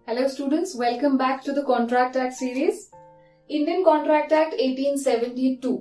Hello students, welcome back to the Contract Act series. Indian Contract Act 1872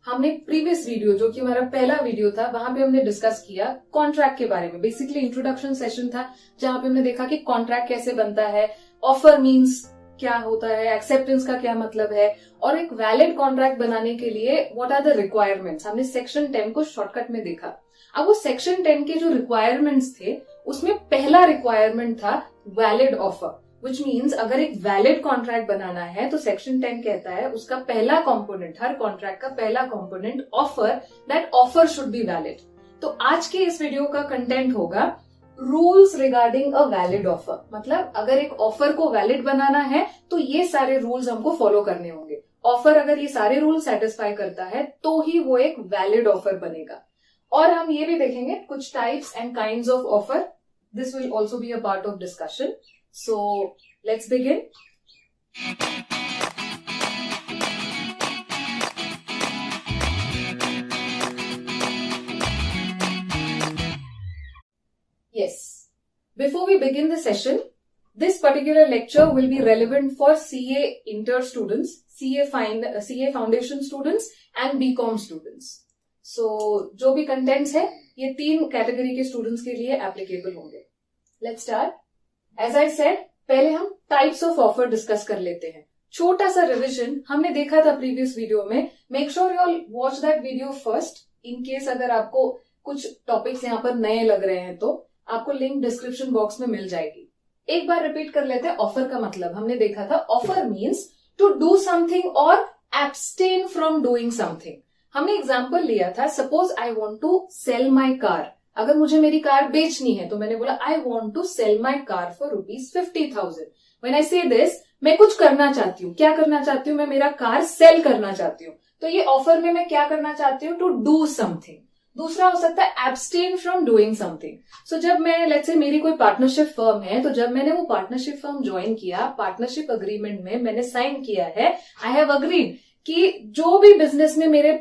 हमने previous video जो कि हमारा पहला वीडियो था वहां पे हमने डिस्कस किया कॉन्ट्रैक्ट के बारे में. बेसिकली इंट्रोडक्शन सेशन था जहां पे हमने देखा कि कॉन्ट्रैक्ट कैसे बनता है, ऑफर मीन्स क्या होता है, एक्सेप्टेंस का क्या मतलब है और एक वैलिड कॉन्ट्रैक्ट बनाने के लिए व्हाट आर द रिक्वायरमेंट्स. हमने सेक्शन 10 को शॉर्टकट में देखा. अब वो सेक्शन 10 के जो रिक्वायरमेंट्स थे उसमें पहला रिक्वायरमेंट था वैलिड ऑफर, विच मीन्स अगर एक वैलिड कॉन्ट्रैक्ट बनाना है तो सेक्शन 10 कहता है उसका पहला कंपोनेंट, हर कॉन्ट्रैक्ट का पहला component offer, that offer should be valid. तो आज के इस वीडियो का कंटेंट होगा rules regarding a valid offer. मतलब अगर एक ऑफर को वैलिड बनाना है तो ये सारे रूल्स हमको फॉलो करने होंगे. ऑफर अगर ये सारे रूल सेटिस्फाई करता है तो ही वो एक वैलिड ऑफर बनेगा. और हम ये भी देखेंगे कुछ types and kinds of offer. This will also be a part of discussion. So let's begin. Yes. Before we begin the session, this particular lecture will be relevant for CA Inter students, CA Foundation students and BCom students. So जो भी contents है ये तीन category के students के लिए applicable होंगे. Let's start. As I said, पहले हम टाइप्स ऑफ ऑफर डिस्कस कर लेते हैं. छोटा सा रिविजन हमने देखा था प्रीवियस वीडियो में. Make sure you all watch that video first. In case अगर आपको कुछ टॉपिक्स यहाँ पर नए लग रहे हैं तो आपको लिंक डिस्क्रिप्शन बॉक्स में मिल जाएगी. एक बार रिपीट कर लेते हैं. ऑफर का मतलब हमने देखा था offer means to do something और एब्सटेन फ्रॉम डूइंग समथिंग. हमने एग्जाम्पल लिया था, suppose I want to sell my car. अगर मुझे मेरी कार बेचनी है तो मैंने बोला I want to sell my car for ₹50,000. When I say this, मैं कुछ करना चाहती हूँ. क्या करना चाहती हूँ? मैं मेरा कार सेल करना चाहती हूँ. तो ये ऑफर में मैं क्या करना चाहती हूँ? To do something. दूसरा हो सकता है abstain from doing something. So जब मैं लेट्स से मेरी कोई पार्टनरशिप फर्म है तो जब मैंने वो पार्टनरशिप फर्म ज्वाइन किया, पार्टनरशिप अग्रीमेंट में मैंने साइन किया है, आई हैव अग्रीड कि जो भी बिजनेस में मेरा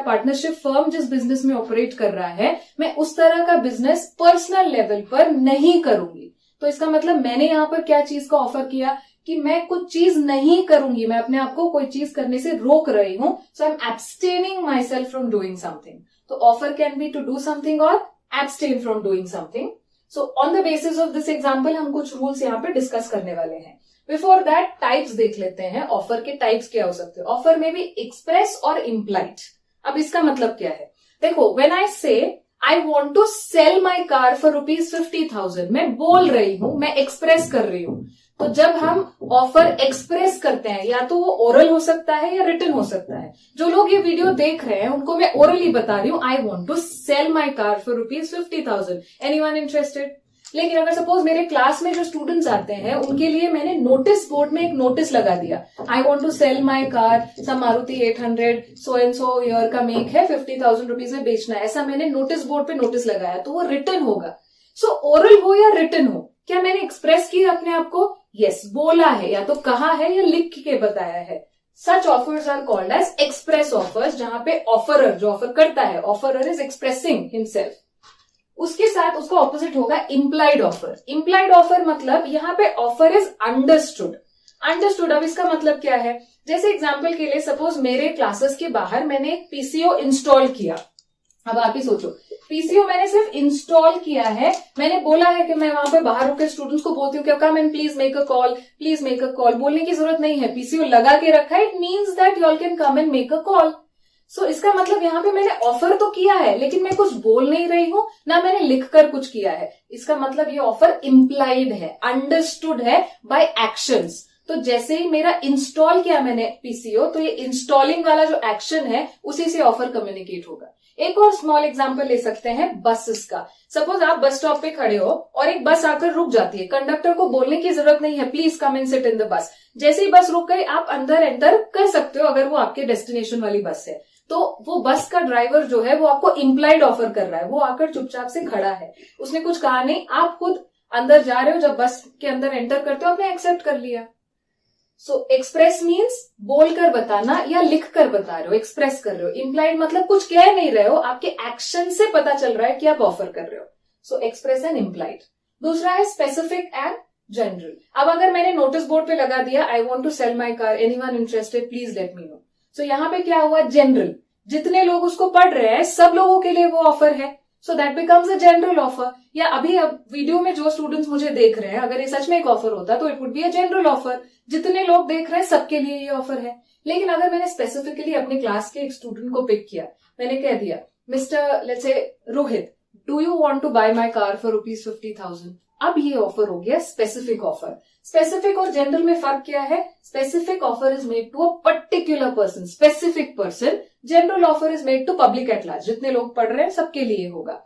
पार्टनरशिप फर्म जिस बिजनेस में ऑपरेट कर रहा है मैं उस तरह का बिजनेस पर्सनल लेवल पर नहीं करूंगी. तो इसका मतलब मैंने यहाँ पर क्या चीज का ऑफर किया कि मैं कुछ चीज नहीं करूंगी, मैं अपने आप को कोई चीज करने से रोक रही हूं. So I am abstaining myself from doing something. तो offer can be to do something और abstain from doing something. So on the basis of this example हम कुछ रूल्स यहाँ पे डिस्कस करने वाले हैं. बिफोर दैट टाइप्स देख लेते हैं. ऑफर के टाइप्स क्या हो सकते हैं? ऑफर में भी एक्सप्रेस और इम्प्लाइड. अब इसका मतलब क्या है? देखो, when I say I want to sell my car for ₹50,000, मैं बोल रही हूं, मैं एक्सप्रेस कर रही हूं. तो जब हम ऑफर एक्सप्रेस करते हैं या तो वो ओरल हो सकता है या रिटन हो सकता है. जो लोग ये वीडियो देख रहे हैं उनको मैं ओरली बता रही हूं, I want to sell my car for ₹50,000. Anyone interested? लेकिन अगर सपोज मेरे क्लास में जो स्टूडेंट्स आते हैं उनके लिए मैंने नोटिस बोर्ड में एक नोटिस लगा दिया, I want to sell my car, some Maruti 800 so and so year का मेक है, ₹50,000 में बेचना है, ऐसा मैंने नोटिस बोर्ड पे नोटिस लगाया, तो वो रिटन होगा. सो ओरल हो या रिटन हो, क्या मैंने एक्सप्रेस किया अपने आप को? यस, बोला है, या तो कहा है या लिख के बताया है. Such offers are called as express offers, जहां पे ऑफरर जो ऑफर करता है, ऑफरर इज एक्सप्रेसिंग हिमसेल्फ. उसके साथ उसका ऑपोजिट होगा इम्प्लाइड ऑफर. इम्प्लाइड ऑफर मतलब यहाँ पे ऑफर इज अंडरस्टूड. अंडरस्टूड, अब इसका मतलब क्या है? जैसे एग्जांपल के लिए सपोज मेरे क्लासेस के बाहर मैंने एक पीसीओ इंस्टॉल किया. अब आप ही सोचो, पीसीओ मैंने सिर्फ इंस्टॉल किया है, मैंने बोला है कि मैं वहां पे बाहर होकर स्टूडेंट्स को बोलती हूँ कि come and please make a call, please make a call. बोलने की जरूरत नहीं है, पीसीओ लगा के रखा है. It means that you all can come and make a call. So इसका मतलब यहाँ पे मैंने ऑफर तो किया है लेकिन मैं कुछ बोल नहीं रही हूं, ना मैंने लिखकर कुछ किया है. इसका मतलब ये ऑफर इम्प्लाइड है, अंडरस्टूड है बाय एक्शंस. तो जैसे ही मेरा इंस्टॉल किया मैंने पीसीओ, तो ये इंस्टॉलिंग वाला जो एक्शन है उसी से ऑफर कम्युनिकेट होगा. एक और स्मॉल एग्जांपल ले सकते हैं बसेस का. सपोज आप बस स्टॉप पे खड़े हो और एक बस आकर रुक जाती है. कंडक्टर को बोलने की जरूरत नहीं है, please come and sit in the bus. जैसे ही बस रुक गई आप अंदर एंटर कर सकते हो अगर वो आपके डेस्टिनेशन वाली बस है. तो वो बस का ड्राइवर जो है वो आपको इम्प्लाइड ऑफर कर रहा है, वो आकर चुपचाप से खड़ा है, उसने कुछ कहा नहीं, आप खुद अंदर जा रहे हो, जब बस के अंदर एंटर करते हो आपने एक्सेप्ट कर लिया. सो एक्सप्रेस मीन्स बोलकर बताना या लिखकर बता रहे हो, एक्सप्रेस कर रहे हो. इम्प्लाइड मतलब कुछ कह नहीं रहे हो, आपके एक्शन से पता चल रहा है कि आप ऑफर कर रहे हो. सो एक्सप्रेस एंड इम्प्लाइड. दूसरा है स्पेसिफिक एंड जनरल। अब अगर मैंने नोटिस बोर्ड पे लगा दिया I want to sell my car, anyone interested please let me know, so यहाँ पे क्या हुआ, जनरल, जितने लोग उसको पढ़ रहे हैं सब लोगों के लिए वो ऑफर है, so that becomes a general offer. या अभी अब वीडियो में जो स्टूडेंट्स मुझे देख रहे हैं, अगर ये सच में एक ऑफर होता तो it would be a general offer, जितने लोग देख रहे हैं सबके लिए ये ऑफर है। लेकिन अगर मैंने स्पेसिफिकली अपने क्लास के एक स्टूडेंट को पिक किया, मैंने कह दिया mister let's say Rohit, do you want to buy my car for ₹50,000, अब ये ऑफर हो गया स्पेसिफिक ऑफर। स्पेसिफिक और जनरल में फर्क क्या है, specific offer is made to a particular person, specific person, general offer is made to public at large, जितने लोग पढ़ रहे हैं सबके लिए होगा।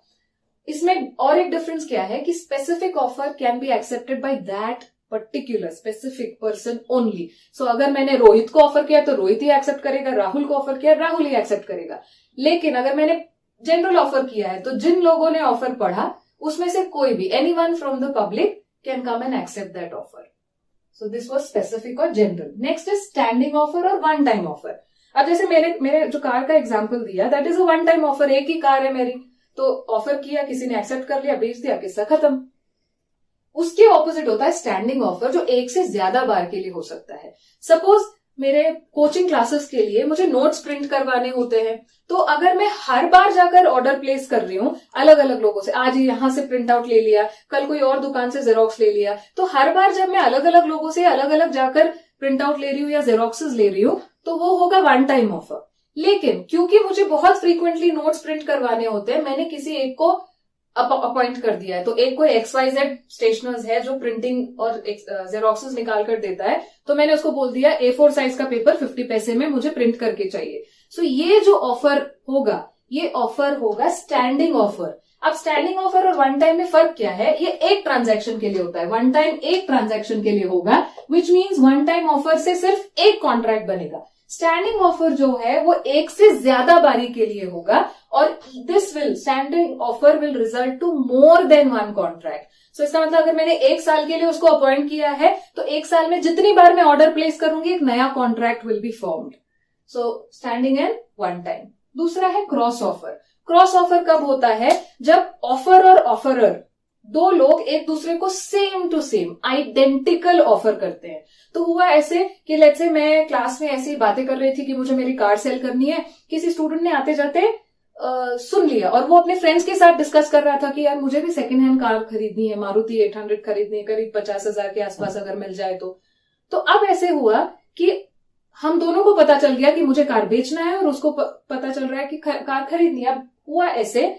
इसमें और एक डिफरेंस क्या है कि specific offer can be accepted by that particular specific person only. So अगर मैंने रोहित को ऑफर किया तो रोहित ही एक्सेप्ट करेगा, राहुल को ऑफर किया राहुल ही एक्सेप्ट करेगा। लेकिन अगर मैंने जनरल ऑफर किया है तो जिन लोगों ने ऑफर पढ़ा उसमें से कोई भी, anyone from the public can come and accept that offer. So this was specific और general. Next is standing offer और वन टाइम ऑफर। अब जैसे मेरे जो कार का एग्जांपल दिया, that is a one time offer, एक ही कार है मेरी, तो ऑफर किया, किसी ने एक्सेप्ट कर लिया, बेच दिया, किस्सा खत्म। उसके ऑपोजिट होता है स्टैंडिंग ऑफर, जो एक से ज्यादा बार के लिए हो सकता है। सपोज मेरे कोचिंग क्लासेस के लिए मुझे नोट्स प्रिंट करवाने होते हैं, तो अगर मैं हर बार जाकर ऑर्डर प्लेस कर रही हूँ अलग अलग लोगों से, आज यहां से प्रिंट आउट ले लिया, कल कोई और दुकान से जेरोक्स ले लिया, तो हर बार जब मैं अलग अलग लोगों से अलग अलग जाकर प्रिंट आउट ले रही हूँ या जेरोक्सेस ले रही हूँ, तो वो होगा वन टाइम ऑफर। लेकिन क्योंकि मुझे बहुत फ्रीक्वेंटली नोट्स प्रिंट करवाने होते हैं, मैंने किसी एक को अपॉइंट कर दिया है, तो एक कोई XYZ स्टेशनर्स है जो प्रिंटिंग और जेरोक्सेस निकाल कर देता है, तो मैंने उसको बोल दिया A4 साइज का पेपर 50 पैसे में मुझे प्रिंट करके चाहिए। सो ये जो ऑफर होगा, ये ऑफर होगा स्टैंडिंग ऑफर। अब स्टैंडिंग ऑफर और वन टाइम में फर्क क्या है, ये एक ट्रांजैक्शन के लिए होता है, वन टाइम एक ट्रांजैक्शन के लिए होगा, which means one time offer से सिर्फ एक कॉन्ट्रैक्ट बनेगा। स्टैंडिंग ऑफर जो है वो एक से ज्यादा बारी के लिए होगा, और this will standing offer will result to more than one contract. So इसका मतलब अगर मैंने एक साल के लिए उसको अपॉइंट किया है, तो एक साल में जितनी बार मैं ऑर्डर प्लेस करूंगी एक नया contract will be formed. So standing and one time. दूसरा है क्रॉस ऑफर। क्रॉस ऑफर कब होता है, जब ऑफर और ऑफरर दो लोग एक दूसरे को same to same identical offer करते हैं। तो हुआ ऐसे कि लेट्स से मैं क्लास में ऐसी बातें कर रही थी कि मुझे मेरी कार सेल करनी है, किसी स्टूडेंट ने आते जाते सुन लिया और वो अपने फ्रेंड्स के साथ डिस्कस कर रहा था कि यार मुझे भी सेकंड हैंड कार खरीदनी है, मारुति 800 खरीदनी है, करीब 50,000 के आसपास अगर मिल जाए तो अब ऐसे हुआ कि हम दोनों को पता चल गया कि मुझे कार बेचना है और उसको पता चल रहा है कि कार खरीदनी है। अब हुआ ऐसे,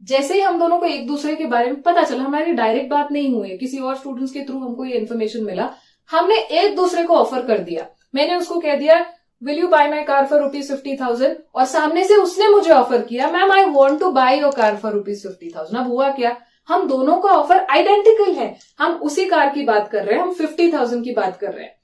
जैसे ही हम दोनों को एक दूसरे के बारे में पता चला, हमारी डायरेक्ट बात नहीं हुई, किसी और स्टूडेंट्स के थ्रू हमको ये इन्फॉर्मेशन मिला, हमने एक दूसरे को ऑफर कर दिया। मैंने उसको कह दिया will you buy my car for ₹50,000, और सामने से उसने मुझे ऑफर किया ma'am I want to buy your car for ₹50,000। अब हुआ क्या, हम दोनों का ऑफर आइडेंटिकल है, हम उसी कार की बात कर रहे हैं, हम 50,000 की बात कर रहे हैं।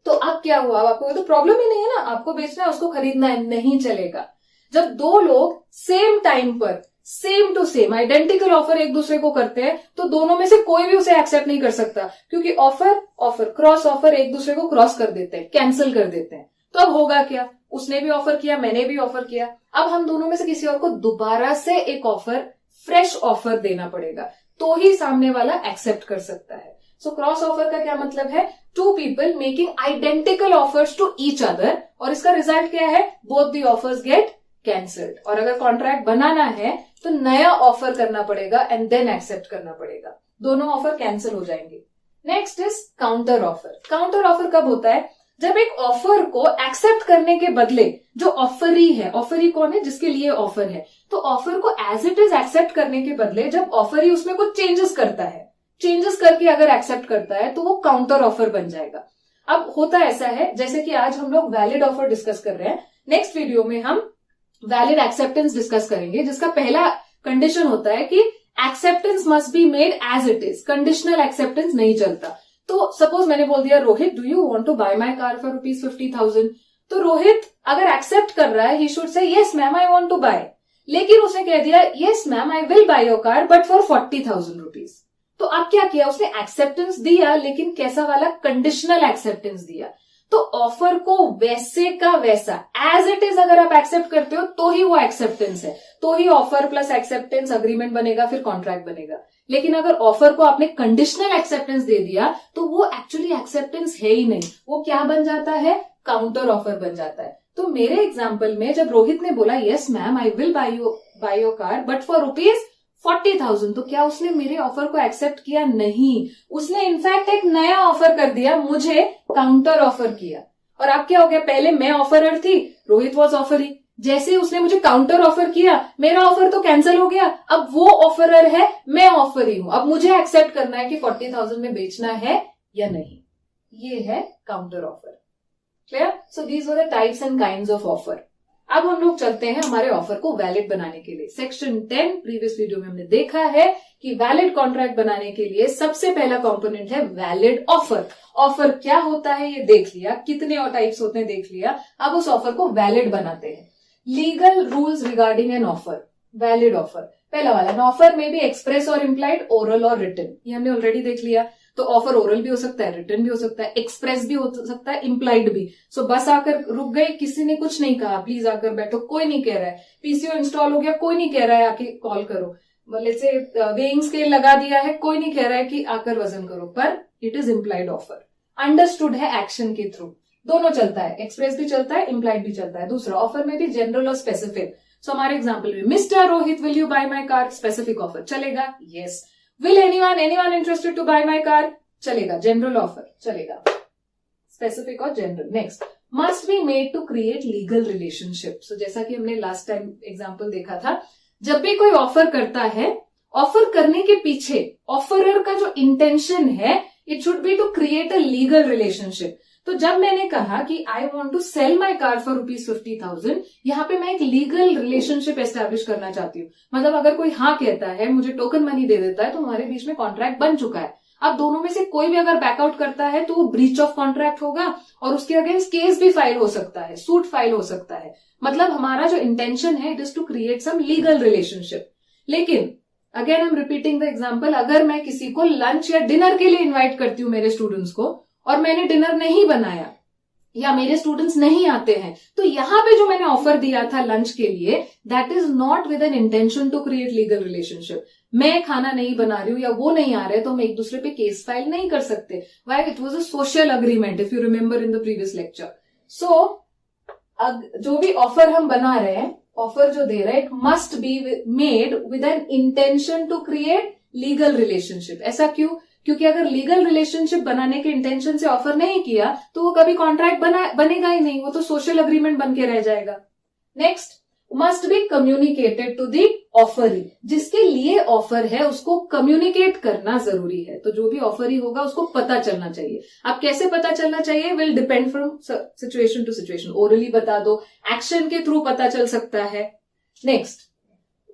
तो अब क्या हुआ, आपको तो प्रॉब्लम ही नहीं है ना, आपको बेचना है उसको खरीदना है, नहीं चलेगा। जब दो लोग सेम टाइम पर same to same identical offer एक दूसरे को करते हैं, तो दोनों में से कोई भी उसे एक्सेप्ट नहीं कर सकता, क्योंकि ऑफर क्रॉस ऑफर एक दूसरे को क्रॉस कर देते हैं, कैंसिल कर देते हैं। तो अब होगा क्या, उसने भी ऑफर किया, मैंने भी ऑफर किया, अब हम दोनों में से किसी और को दोबारा से एक ऑफर, फ्रेश ऑफर देना पड़ेगा, तो ही सामने वाला एक्सेप्ट कर सकता है। सो क्रॉस ऑफर का क्या मतलब है, two people making identical offers to each other, और इसका रिजल्ट क्या है, both the offers get cancelled. और अगर कॉन्ट्रैक्ट बनाना है तो नया ऑफर करना पड़ेगा एंड देन एक्सेप्ट करना पड़ेगा, दोनों ऑफर कैंसिल हो जाएंगे। Next is counter offer. Counter offer कब होता है, जब एक ऑफर को एक्सेप्ट करने के बदले जो ऑफरी है, ऑफरी कौन है, जिसके लिए ऑफर है, तो ऑफर को एज इट इज एक्सेप्ट करने के बदले जब ऑफरी उसमें कुछ चेंजेस करता है, चेंजेस करके अगर एक्सेप्ट करता है तो वो काउंटर ऑफर बन जाएगा। अब होता ऐसा है, जैसे कि आज हम लोग वैलिड ऑफर डिस्कस कर रहे हैं, नेक्स्ट वीडियो में हम वैलिड एक्सेप्टेंस डिस्कस करेंगे, जिसका पहला कंडीशन होता है कि acceptance must be made as it is, conditional acceptance नहीं चलता। तो सपोज मैंने बोल दिया Rohit do you want to buy my car for ₹50,000, तो रोहित अगर एक्सेप्ट कर रहा है he should say yes ma'am I want to buy, लेकिन उसने कह दिया yes ma'am I will buy your car but for ₹40,000। तो अब क्या किया, उसने एक्सेप्टेंस दिया, लेकिन कैसा वाला, कंडीशनल एक्सेप्टेंस दिया। तो ऑफर को वैसे का वैसा एज इट इज अगर आप एक्सेप्ट करते हो तो ही वो एक्सेप्टेंस है, तो ही ऑफर प्लस एक्सेप्टेंस अग्रीमेंट बनेगा, फिर कॉन्ट्रैक्ट बनेगा। लेकिन अगर ऑफर को आपने कंडीशनल एक्सेप्टेंस दे दिया तो वो एक्चुअली एक्सेप्टेंस है ही नहीं, वो क्या बन जाता है, काउंटर ऑफर बन जाता है। तो मेरे एग्जाम्पल में जब रोहित ने बोला yes ma'am I will buy your car but for ₹40,000, तो क्या उसने मेरे ऑफर को एक्सेप्ट किया? नहीं, उसने इनफैक्ट एक नया ऑफर कर दिया, मुझे काउंटर ऑफर किया। और अब क्या हो गया, पहले मैं ऑफरर थी, रोहित वॉज ऑफरी, जैसे उसने मुझे काउंटर ऑफर किया मेरा ऑफर तो कैंसिल हो गया, अब वो ऑफरर है, मैं ऑफरी हूं, अब मुझे एक्सेप्ट करना है कि 40,000 में बेचना है या नहीं। ये है counter offer. Clear? So these were the types and kinds of offer. अब हम लोग चलते हैं हमारे ऑफर को वैलिड बनाने के लिए। सेक्शन 10 प्रीवियस वीडियो में हमने देखा है कि वैलिड कॉन्ट्रैक्ट बनाने के लिए सबसे पहला कंपोनेंट है वैलिड ऑफर। ऑफर क्या होता है ये देख लिया, कितने और टाइप्स होते हैं देख लिया, अब उस ऑफर को वैलिड बनाते हैं। Legal rules regarding an offer, valid offer. पहला वाला, एन ऑफर में भी एक्सप्रेस और इम्प्लाइड, ओरल और रिटन, ये हमने ऑलरेडी देख लिया। तो ऑफर ओरल भी हो सकता है, रिटन भी हो सकता है, एक्सप्रेस भी हो सकता है, इम्प्लाइड भी। सो बस आकर रुक गए, किसी ने कुछ नहीं कहा, प्लीज आकर बैठो, कोई नहीं कह रहा है, पीसीओ इंस्टॉल हो गया, कोई नहीं कह रहा है आके कॉल करो, लेट्स से वेइंग स्केल लगा दिया है, कोई नहीं कह रहा है कि आकर वजन करो, पर it is implied offer. Understood है एक्शन के थ्रू, दोनों चलता है, एक्सप्रेस भी चलता है, इम्प्लाइड भी चलता है। दूसरा, ऑफर में भी जनरल और स्पेसिफिक। सो हमारे एग्जाम्पल में mister Rohit will you buy my car, specific offer चलेगा, yes. Will anyone interested to buy my car, चलेगा, जनरल ऑफर चलेगा, स्पेसिफिक और general. Next, must be made to create legal relationship. So जैसा कि हमने last time example देखा था, जब भी कोई ऑफर करता है, ऑफर करने के पीछे ऑफरर का जो इंटेंशन है, it should be to create a legal relationship. तो जब मैंने कहा कि I want to sell my car for ₹50,000, यहाँ पे मैं एक लीगल रिलेशनशिप एस्टेब्लिश करना चाहती हूँ। मतलब अगर कोई हाँ कहता है, मुझे टोकन मनी दे देता है, तो हमारे बीच में कॉन्ट्रैक्ट बन चुका है। अब दोनों में से कोई भी अगर बैकआउट करता है तो वो ब्रीच ऑफ कॉन्ट्रैक्ट होगा और उसके अगेंस्ट केस भी फाइल हो सकता है, सूट फाइल हो सकता है। मतलब हमारा जो इंटेंशन है, it is to create some legal relationship. लेकिन again I am repeating the example, अगर मैं किसी को लंच या डिनर के लिए इन्वाइट करती हूँ मेरे स्टूडेंट्स को, और मैंने डिनर नहीं बनाया या मेरे स्टूडेंट्स नहीं आते हैं, तो यहां पे जो मैंने ऑफर दिया था लंच के लिए, that is not with an intention to create legal relationship. मैं खाना नहीं बना रही हूं या वो नहीं आ रहे, तो हम एक दूसरे पे केस फाइल नहीं कर सकते। Why? It was a social agreement, if you remember in the previous lecture. So जो भी ऑफर हम बना रहे हैं, ऑफर जो दे रहे हैं, it must be made with an intention to create legal relationship. ऐसा क्यों? क्योंकि अगर लीगल रिलेशनशिप बनाने के इंटेंशन से ऑफर नहीं किया तो वो कभी कॉन्ट्रैक्ट बनेगा ही नहीं, वो तो सोशल अग्रीमेंट बन के रह जाएगा। Next, must be communicated to the offeree. जिसके लिए ऑफर है उसको कम्युनिकेट करना जरूरी है। तो जो भी ऑफरी होगा उसको पता चलना चाहिए। अब कैसे पता चलना चाहिए, will depend from situation to situation. Orally बता दो, एक्शन के थ्रू पता चल सकता है। Next,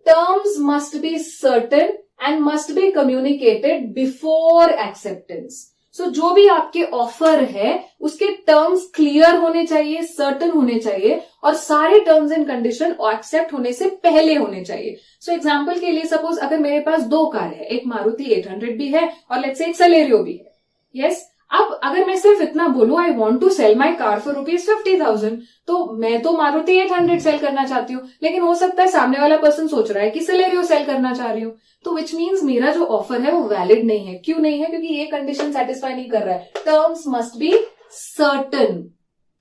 terms must be certain and must be communicated before acceptance. So जो भी आपके ऑफर है उसके टर्म्स क्लियर होने चाहिए, सर्टन होने चाहिए, और सारे टर्म्स एंड कंडीशन एक्सेप्ट होने से पहले होने चाहिए। सो एग्जांपल के लिए सपोज अगर मेरे पास 2 कार है, एक मारुति 800 भी है और लेट्स से एक सेलेरियो भी है, यस। अब अगर मैं सिर्फ इतना बोलूं I want to sell my car for ₹50,000, तो मैं तो मारुति 800 सेल करना चाहती हूँ, लेकिन हो सकता है सामने वाला पर्सन सोच रहा है कि सेलेरियो सेल करना चाह रही हूँ। तो विच मीन्स मेरा जो ऑफर है वो वैलिड नहीं है। क्यों नहीं है? क्योंकि ये कंडीशन सेटिस्फाई नहीं कर रहा है। Terms must be certain.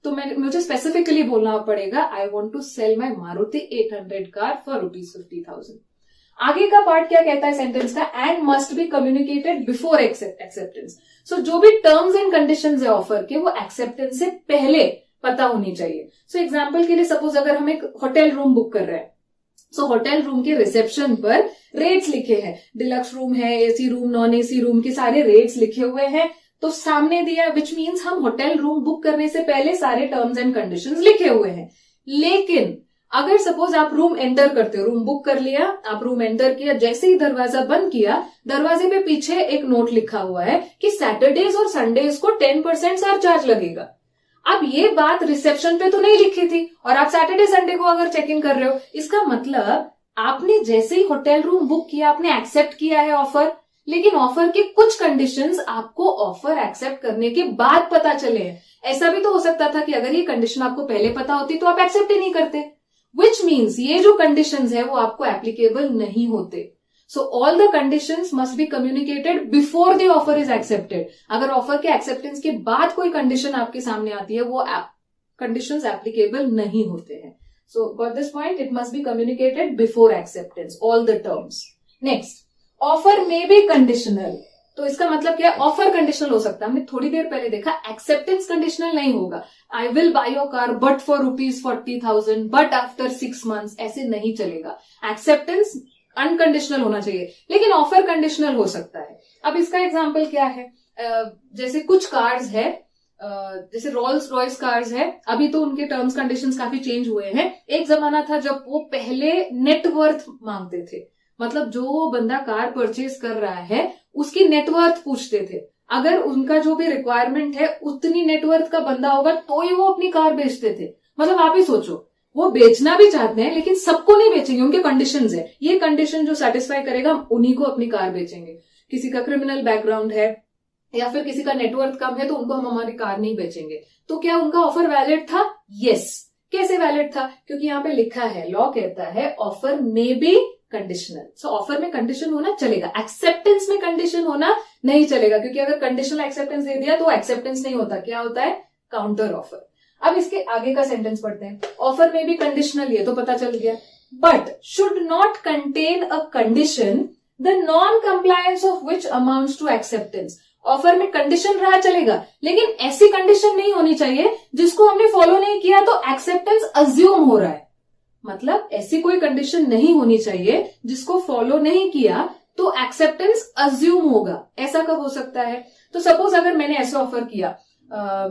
तो मुझे स्पेसिफिकली बोलना पड़ेगा I want to sell my Maruti 800 car for ₹50,000। आगे का पार्ट क्या कहता है सेंटेंस का, and must be communicated before acceptance. So जो भी टर्म्स एंड कंडीशंस है ऑफर के, वो एक्सेप्टेंस से पहले पता होनी चाहिए। सो एग्जांपल के लिए सपोज अगर हम एक होटल रूम बुक कर रहे हैं, सो होटल रूम के रिसेप्शन पर रेट्स लिखे हैं, डिलक्स रूम है, AC room, non AC room के सारे रेट्स लिखे हुए हैं, तो सामने दिया, विच मीन्स हम होटल रूम बुक करने से पहले सारे टर्म्स एंड कंडीशंस लिखे हुए हैं। लेकिन अगर सपोज आप रूम एंटर करते हो, रूम बुक कर लिया, आप रूम एंटर किया, जैसे ही दरवाजा बंद किया, दरवाजे पे पीछे एक नोट लिखा हुआ है कि सैटरडेज और संडेज को 10% सरचार्ज लगेगा। अब ये बात रिसेप्शन पे तो नहीं लिखी थी और आप सैटरडे संडे को अगर चेक इन कर रहे हो, इसका मतलब आपने जैसे ही होटल रूम बुक किया, आपने एक्सेप्ट किया है ऑफर, लेकिन ऑफर के कुछ कंडीशंस आपको ऑफर एक्सेप्ट करने के बाद पता चले हैं। ऐसा भी तो हो सकता था कि अगर ये कंडीशन आपको पहले पता होती तो आप एक्सेप्ट ही नहीं करते, विच मीन्स ये जो कंडीशंस है वो आपको एप्लीकेबल नहीं होते। So all the conditions must be communicated before the offer is accepted. अगर ऑफर के एक्सेप्टेंस के बाद कोई कंडीशन आपके सामने आती है, वो कंडीशंस एप्लीकेबल नहीं होते हैं. So got this point? It must be communicated before acceptance, all the terms. Next, offer may be conditional. तो इसका मतलब क्या है? ऑफर कंडीशनल हो सकता है. हमने थोड़ी देर पहले देखा एक्सेप्टेंस कंडीशनल नहीं होगा. आई will buy your car but for ₹40,000 but after 6 months, ऐसे नहीं चलेगा. एक्सेप्टेंस अनकंडीशनल होना चाहिए, लेकिन ऑफर कंडीशनल हो सकता है. अब इसका एग्जांपल क्या है? जैसे कुछ कार्स है, जैसे रोल्स रॉयस कार्स है, अभी तो उनके टर्म्स कंडीशंस काफी चेंज हुए हैं. एक जमाना था जब वो पहले नेटवर्थ मांगते थे, मतलब जो बंदा कार परचेज कर रहा है उसकी नेटवर्थ पूछते थे. अगर उनका जो भी रिक्वायरमेंट है उतनी नेटवर्थ का बंदा होगा तो ही वो अपनी कार बेचते थे. मतलब आप ही सोचो, वो बेचना भी चाहते हैं लेकिन सबको नहीं बेचेंगे, उनके कंडीशंस है. ये कंडीशन जो सेटिस्फाई करेगा हम उन्हीं को अपनी कार बेचेंगे. किसी का क्रिमिनल बैकग्राउंड है या फिर किसी का नेटवर्थ कम है तो उनको हम हमारी कार नहीं बेचेंगे. तो क्या उनका ऑफर वैलिड था? यस. कैसे वैलिड था? क्योंकि यहाँ पे लिखा है, लॉ कहता है offer may be conditional. So offer में कंडीशन होना चलेगा, एक्सेप्टेंस में कंडीशन होना नहीं चलेगा, क्योंकि अगर कंडीशनल एक्सेप्टेंस दे दिया तो एक्सेप्टेंस नहीं होता. क्या होता है? Counter offer. अब इसके आगे का सेंटेंस पढ़ते हैं. ऑफर में भी कंडीशनल, ये तो पता चल गया. But should not contain a condition the non compliance of which amounts to acceptance. Offer में कंडीशन रहा चलेगा, लेकिन ऐसी कंडीशन नहीं होनी चाहिए जिसको हमने फॉलो नहीं किया तो एक्सेप्टेंस अज्यूम हो रहा है. मतलब ऐसी कोई कंडीशन नहीं होनी चाहिए जिसको फॉलो नहीं किया तो एक्सेप्टेंस अज्यूम होगा. ऐसा कब हो सकता है? तो सपोज अगर मैंने ऐसे ऑफर किया,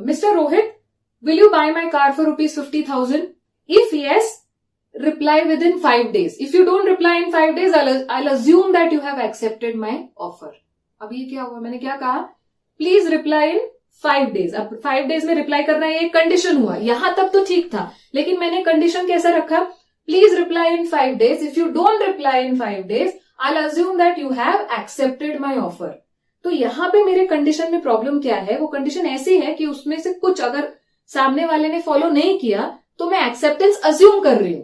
mister Rohit, will you buy my car for ₹50,000? If yes, reply within 5 days. If you don't reply in 5 days, I'll assume that you have accepted my offer. अब ये क्या हुआ? मैंने क्या कहा? Please reply in 5 days. अब 5 days में reply करना है, ये कंडीशन हुआ. यहां तक तो ठीक था, लेकिन मैंने कंडीशन कैसा रखा? Please reply in 5 days. If you don't reply in 5 days, I'll assume that you have accepted my offer. तो यहां पे मेरे कंडीशन में प्रॉब्लम क्या है? वो कंडीशन ऐसी है कि उसमें से कुछ अगर सामने वाले ने फॉलो नहीं किया तो मैं एक्सेप्टेंस अज्यूम कर रही हूं.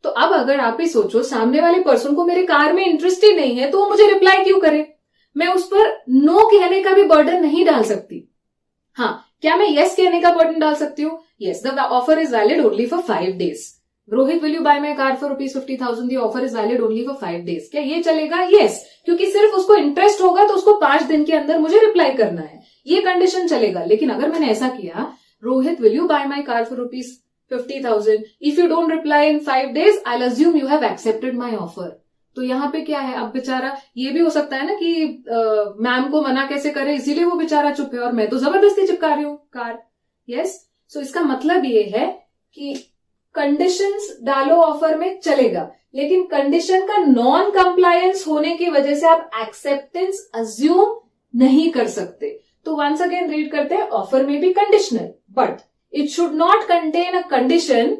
तो अब अगर आप ही सोचो, सामने वाले पर्सन को मेरे कार में इंटरेस्ट ही नहीं है तो वो मुझे रिप्लाई क्यों करे? मैं उस पर नो कहने का भी बर्डन नहीं डाल सकती. हाँ, क्या मैं यस कहने का बर्डन डाल सकती हूँ? Yes, the offer is valid only for 5 days. Rohit, will you buy my car for ₹50,000? The offer is valid only for 5 days. क्या ये चलेगा? यस, क्योंकि सिर्फ उसको इंटरेस्ट होगा तो उसको 5 दिन के अंदर मुझे रिप्लाई करना है, ये कंडीशन चलेगा. लेकिन अगर मैंने ऐसा किया, Rohit, will you buy my car for ₹50,000? If you don't reply in 5 days, I'll assume you have accepted my offer. तो यहाँ पे क्या है? अब बेचारा, ये भी हो सकता है ना कि मैम को मना कैसे करे, इसीलिए वो बेचारा चुप है और मैं तो जबरदस्ती चिपका रही हूँ कार. यस. सो इसका मतलब ये है कि कंडीशंस डालो ऑफर में चलेगा, लेकिन कंडीशन का नॉन कंप्लायंस होने की वजह से आप एक्सेप्टेंस अज्यूम नहीं कर सकते. तो वंस अगेन रीड करते हैं. ऑफर में भी conditional, but it should not contain a condition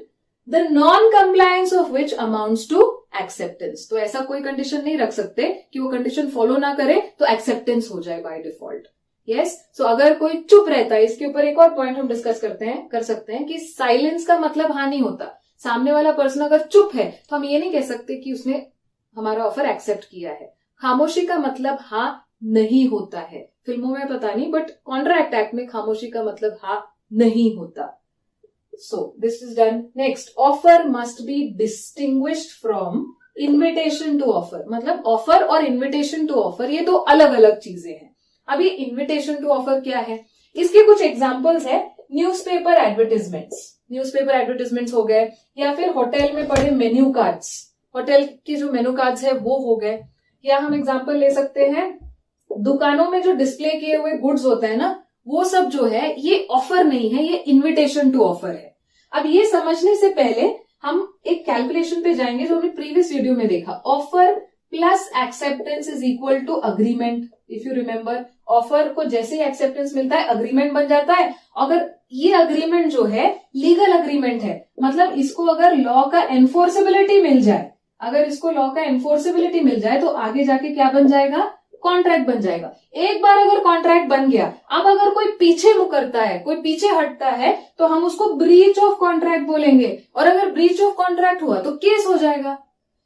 the non compliance of which amounts to acceptance. तो ऐसा कोई कंडीशन नहीं रख सकते कि वो कंडीशन फॉलो ना करे तो एक्सेप्टेंस हो जाए बाय डिफॉल्ट. यस. सो अगर कोई चुप रहता है, इसके ऊपर एक और पॉइंट हम डिस्कस कर सकते हैं कि साइलेंस का मतलब हाँ नहीं होता. सामने वाला पर्सन अगर चुप है तो हम ये नहीं कह सकते कि उसने हमारा ऑफर एक्सेप्ट किया है. खामोशी का मतलब हाँ नहीं होता है. फिल्मों में पता नहीं, बट कॉन्ट्रैक्ट एक्ट में खामोशी का मतलब हाँ नहीं होता. So this is done. Next, offer must be distinguished from invitation to offer. मतलब ऑफर और इन्विटेशन टू ऑफर ये दो अलग अलग चीजें हैं. अब ये इन्विटेशन टू ऑफर क्या है? इसके कुछ एग्जाम्पल्स है. न्यूज़पेपर एडवर्टीजमेंट्स हो गए, या फिर होटल में पड़े मेन्यू कार्ड्स, होटल के जो मेन्यू कार्ड्स है वो हो गए. या हम एग्जाम्पल ले सकते हैं, दुकानों में जो डिस्प्ले किए हुए गुड्स होते हैं ना, वो सब जो है ये ऑफर नहीं है, ये इन्विटेशन टू ऑफर है. अब ये समझने से पहले हम एक कैलकुलेशन पे जाएंगे जो हमने प्रीवियस वीडियो में देखा. Offer plus acceptance is equal to agreement. If you remember, offer को जैसे ही एक्सेप्टेंस मिलता है अग्रीमेंट बन जाता है. अगर ये अग्रीमेंट जो है लीगल अग्रीमेंट है, मतलब इसको अगर लॉ का एनफोर्सेबिलिटी मिल जाए, तो आगे जाके क्या बन जाएगा? कॉन्ट्रैक्ट बन जाएगा. एक बार अगर कॉन्ट्रैक्ट बन गया, अब अगर कोई पीछे मुकरता है, कोई पीछे हटता है, तो हम उसको ब्रीच ऑफ कॉन्ट्रैक्ट बोलेंगे. और अगर ब्रीच ऑफ कॉन्ट्रैक्ट हुआ तो केस हो जाएगा.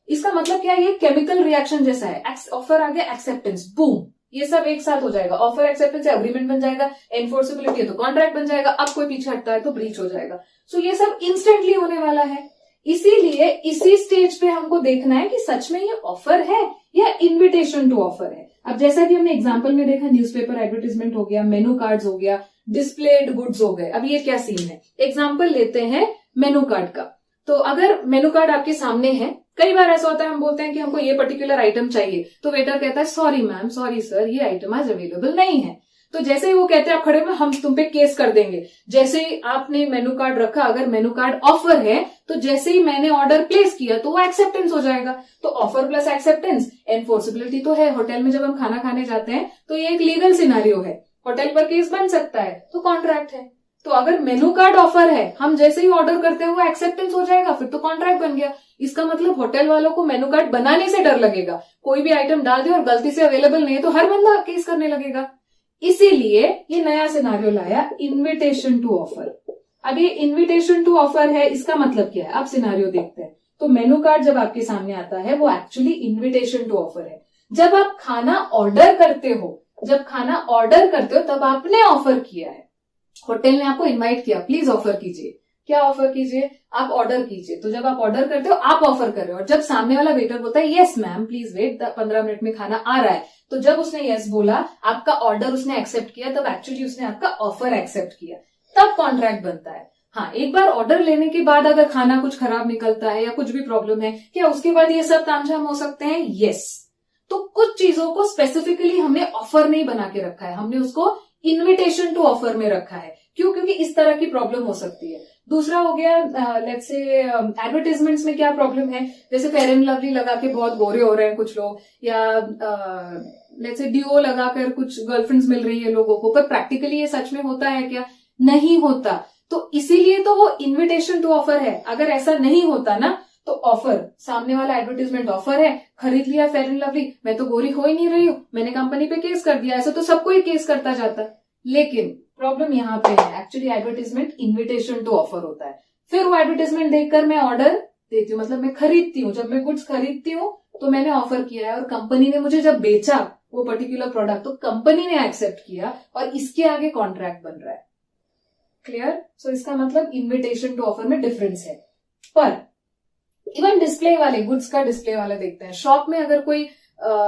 इसका मतलब क्या है, ये केमिकल रिएक्शन जैसा है। ऑफर आ गया, एक्सेप्टेंस, बूम, ये सब एक साथ हो जाएगा। ऑफर एक्सेप्टेंस से अग्रीमेंट बन जाएगा, एनफोर्सेबिलिटी है तो कॉन्ट्रैक्ट बन जाएगा, अब कोई पीछे हटता है तो ब्रीच हो जाएगा। सो ये सब इंस्टेंटली होने वाला है। इसीलिए इसी स्टेज पे हमको देखना है कि सच में ये ऑफर है या इन्विटेशन टू ऑफर है। अब जैसा कि हमने एग्जांपल में देखा, न्यूज़पेपर एडवर्टाइजमेंट हो गया, मेनू कार्ड्स हो गया, डिस्प्लेड गुड्स हो गए। अब ये क्या सीन है, एग्जांपल लेते हैं मेनू कार्ड का। तो अगर मेनू कार्ड आपके सामने है, कई बार ऐसा होता है हम बोलते हैं कि हमको ये पर्टिकुलर आइटम चाहिए, तो वेटर कहता है सॉरी मैम, सॉरी सर, ये आइटम आज अवेलेबल नहीं है। तो जैसे ही वो कहते हैं आप खड़े में, हम तुम पे केस कर देंगे। जैसे ही आपने मेनू कार्ड रखा, अगर मेनू कार्ड ऑफर है तो जैसे ही मैंने ऑर्डर प्लेस किया तो वो एक्सेप्टेंस हो जाएगा। तो ऑफर प्लस एक्सेप्टेंस, एनफोर्सेबिलिटी तो है। होटल में जब हम खाना खाने जाते हैं तो ये एक लीगल सिनारियो है, होटल पर केस बन सकता है, तो कॉन्ट्रैक्ट है। तो अगर मेनू कार्ड ऑफर है, हम जैसे ही ऑर्डर करते हैं वो एक्सेप्टेंस हो जाएगा, फिर तो कॉन्ट्रैक्ट बन गया। इसका मतलब होटल वालों को मेनू कार्ड बनाने से डर लगेगा, कोई भी आइटम डाल दे और गलती से अवेलेबल नहीं है तो हर बंदा केस करने लगेगा। इसीलिए ये नया सिनारियो लाया, इन्विटेशन टू ऑफर। अब ये इन्विटेशन टू ऑफर है, इसका मतलब क्या है, अब सिनारियो देखते हैं। तो मेनू कार्ड जब आपके सामने आता है वो एक्चुअली इन्विटेशन टू ऑफर है। जब आप खाना ऑर्डर करते हो, तब आपने ऑफर किया है, होटल ने आपको इनवाइट किया, प्लीज ऑफर कीजिए। क्या ऑफर कीजिए, आप ऑर्डर कीजिए। तो जब आप ऑर्डर करते हो आप ऑफर कर रहे हो, और जब सामने वाला वेटर बोलता है yes ma'am please wait, 15 minute में खाना आ रहा है, तो जब उसने यस बोला, आपका ऑर्डर उसने एक्सेप्ट किया, तब एक्चुअली उसने आपका ऑफर एक्सेप्ट किया, तब कॉन्ट्रैक्ट बनता है। हाँ, एक बार ऑर्डर लेने के बाद अगर खाना कुछ खराब निकलता है या कुछ भी प्रॉब्लम है, क्या उसके बाद ये सब तामझाम हो सकते हैं? यस। तो कुछ चीजों को स्पेसिफिकली हमने ऑफर नहीं बना के रखा है, हमने उसको इन्विटेशन टू ऑफर में रखा है। क्यों? क्योंकि इस तरह की प्रॉब्लम हो सकती है। दूसरा हो गया, लेट्स से एडवर्टाइजमेंट्स में क्या प्रॉब्लम है, जैसे फेयर एंड लवली लगा के बहुत गोरे हो रहे हैं कुछ लोग, या लेट्स से डिओ लगाकर कुछ गर्लफ्रेंड्स मिल रही है लोगों को, पर प्रैक्टिकली ये सच में होता है क्या? नहीं होता। तो इसीलिए तो वो इन्विटेशन टू ऑफर है। अगर ऐसा नहीं होता ना, तो ऑफर, सामने वाला एडवर्टाइजमेंट ऑफर है, खरीद लिया फेयर एंड लवली, मैं तो गोरी हो ही नहीं रही हूं, मैंने कंपनी पे केस कर दिया, ऐसा तो सबको ही केस करता जाता। लेकिन प्रॉब्लम यहाँ पे है, actually advertisement invitation to offer होता है। फिर वो एडवर्टाइजमेंट देखकर मैं ऑर्डर देती हूँ, मतलब मैं खरीदती हूँ। जब मैं कुछ खरीदती हूँ तो मैंने ऑफर किया है, और कंपनी ने मुझे जब बेचा वो पर्टिकुलर प्रोडक्ट, तो कंपनी ने एक्सेप्ट किया, और इसके आगे कॉन्ट्रैक्ट बन रहा है। क्लियर? सो इसका मतलब इन्विटेशन टू ऑफर में डिफरेंस है। पर इवन डिस्प्ले वाले, गुड्स का डिस्प्ले वाला देखते हैं, शॉप में अगर कोई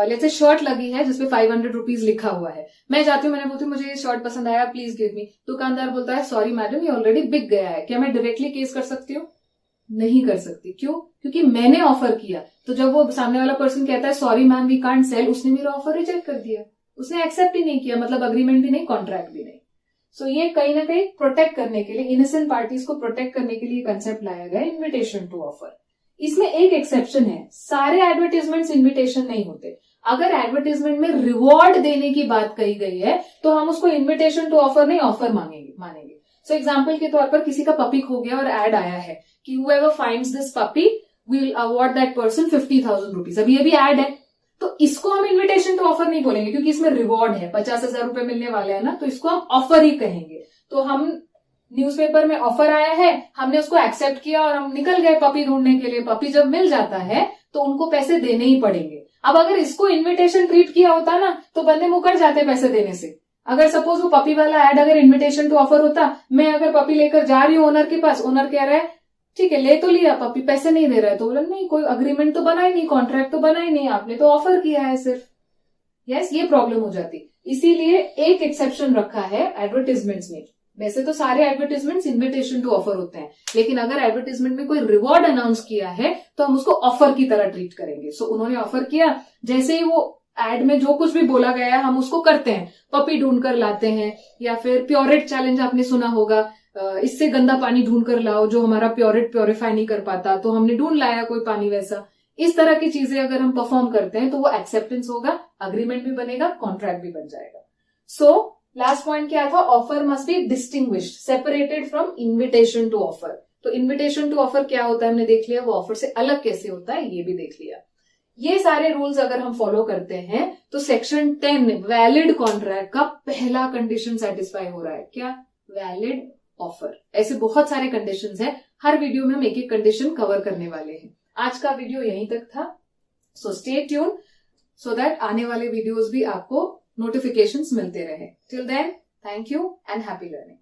लेट्स से शर्ट लगी है जिसपे 500 रुपीज लिखा हुआ है, मैं जाती हूँ, मैंने बोलती हूँ मुझे ये शर्ट पसंद आया, प्लीज गिव मी। दुकानदार बोलता है सॉरी मैडम, ये ऑलरेडी बिक गया है। क्या मैं डायरेक्टली केस कर सकती हूँ? नहीं कर सकती। क्यों? क्योंकि मैंने ऑफर किया। तो जब वो सामने वाला पर्सन कहता है sorry ma'am we can't sell, उसने मेरा ऑफर रिजेक्ट कर दिया, उसने एक्सेप्ट ही नहीं किया, मतलब अग्रीमेंट भी नहीं, कॉन्ट्रैक्ट भी नहीं। सो ये कहीं ना कहीं प्रोटेक्ट करने के लिए, इनोसेंट पार्टीज को प्रोटेक्ट करने के लिए कंसेप्ट लाया गया इन्विटेशन टू ऑफर। इसमें एक एक्सेप्शन है, सारे एडवर्टाइजमेंट्स इन्विटेशन नहीं होते। अगर एडवर्टाइजमेंट में रिवॉर्ड देने की बात कही गई है तो हम उसको इन्विटेशन टू ऑफर नहीं, ऑफर मानेंगे। सो एग्जाम्पल के तौर पर किसी का पपी खो गया और एड आया है कि whoever finds this puppy will award that person 50,000 rupees। अभी ये भी एड है, तो इसको हम इन्विटेशन टू ऑफर नहीं बोलेंगे, क्योंकि इसमें रिवॉर्ड है, 50,000 रुपए मिलने वाले हैं ना, तो इसको हम ऑफर ही कहेंगे। तो हम न्यूज़पेपर में ऑफर आया है, हमने उसको एक्सेप्ट किया और हम निकल गए पपी ढूंढने के लिए। पपी जब मिल जाता है तो उनको पैसे देने ही पड़ेंगे। अब अगर इसको इन्विटेशन ट्रीट किया होता ना, तो बंदे मुकर जाते पैसे देने से। अगर सपोज वो पपी वाला एड अगर इन्विटेशन टू ऑफर होता, मैं अगर पपी लेकर जा रही हूँ ओनर के पास, ओनर कह रहा है ठीक है ले तो लिया, पपी पैसे नहीं दे रहा है, तो बोला नहीं, कोई अग्रीमेंट तो बना ही नहीं, कॉन्ट्रैक्ट तो बना ही नहीं, आपने तो ऑफर किया है सिर्फ। यस, ये प्रॉब्लम हो जाती। इसीलिए एक एक्सेप्शन रखा है एडवर्टाइजमेंट्स में। वैसे तो सारे एडवर्टाइजमेंट्स इन्विटेशन टू ऑफर होते हैं, लेकिन अगर एडवर्टाइजमेंट में कोई रिवॉर्ड अनाउंस किया है तो हम उसको ऑफर की तरह ट्रीट करेंगे। सो उन्होंने ऑफर किया, जैसे ही वो एड में जो कुछ भी बोला गया है हम उसको करते हैं, पपी ढूंढ कर लाते हैं, या फिर प्योरेट चैलेंज आपने सुना होगा, इससे गंदा पानी ढूंढ कर लाओ जो हमारा प्योरेट प्योरीफाई नहीं कर पाता, तो हमने ढूंढ लाया कोई पानी वैसा। इस तरह की चीजें अगर हम परफॉर्म करते हैं तो वो एक्सेप्टेंस होगा, अग्रीमेंट भी बनेगा, कॉन्ट्रैक्ट भी बन जाएगा। सो लास्ट पॉइंट क्या था? Offer must be distinguished, separated from invitation to offer. तो इन्विटेशन टू ऑफर क्या होता है हमने देख लिया, वो ऑफर से अलग कैसे होता है ये भी देख लिया। ये सारे रूल्स अगर हम फॉलो करते हैं तो सेक्शन 10 वैलिड कॉन्ट्रैक्ट का पहला कंडीशन सेटिस्फाई हो रहा है। क्या? Valid offer. ऐसे बहुत सारे कंडीशंस हैं, हर वीडियो में हम एक एक कंडीशन कवर करने वाले हैं। आज का वीडियो यहीं तक था. So stay tune so that आने वाले वीडियोस भी आपको नोटिफिकेशंस मिलते रहे. Till then, thank you and happy learning.